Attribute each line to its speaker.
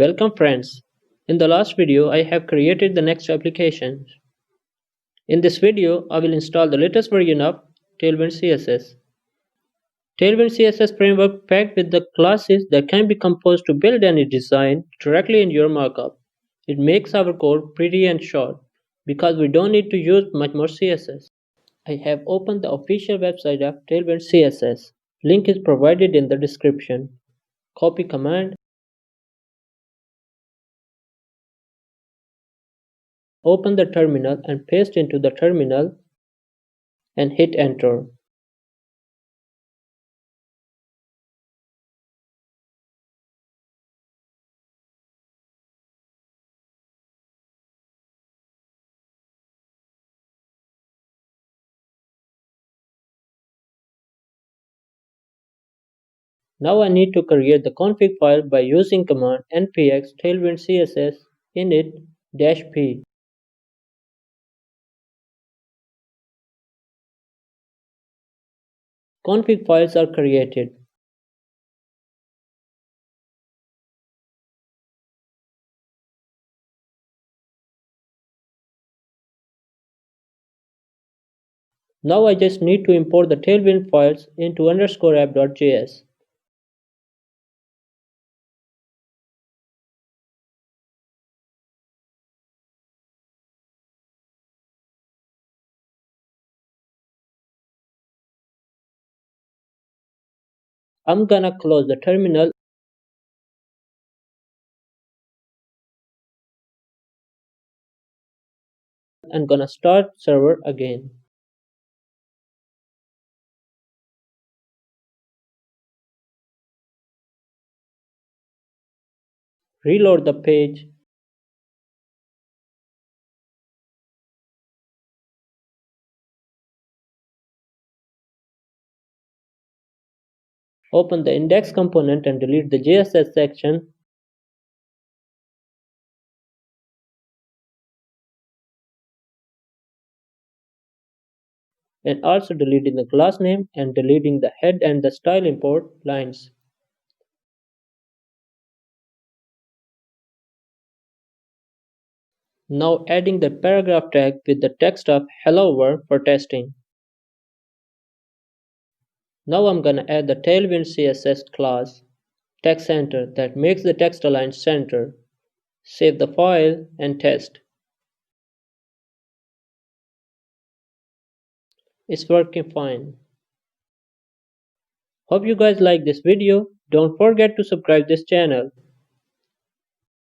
Speaker 1: Welcome friends. In the last video I have created the next application. In this video I will install the latest version of Tailwind CSS. Tailwind CSS framework packed with the classes that can be composed to build any design directly in your markup. It makes our code pretty and short because we don't need to use much more CSS. I have opened the official website of Tailwind CSS. Link is provided in the description. Copy command. Open the terminal and paste into the terminal and hit enter. Now I need to create the config file by using command npx tailwindcss init-p. Config files are created. Now I just need to import the Tailwind files into _app.js. I'm gonna close the terminal and gonna start server again. Reload the page. Open the index component and delete the JSS section. And also deleting the class name and deleting the head and the style import lines. Now adding the paragraph tag with the text of hello world for testing. Now I'm gonna add the Tailwind CSS class text center that makes the text align center. Save the file and test. It's working fine. Hope you guys like this video. Don't forget to subscribe this channel.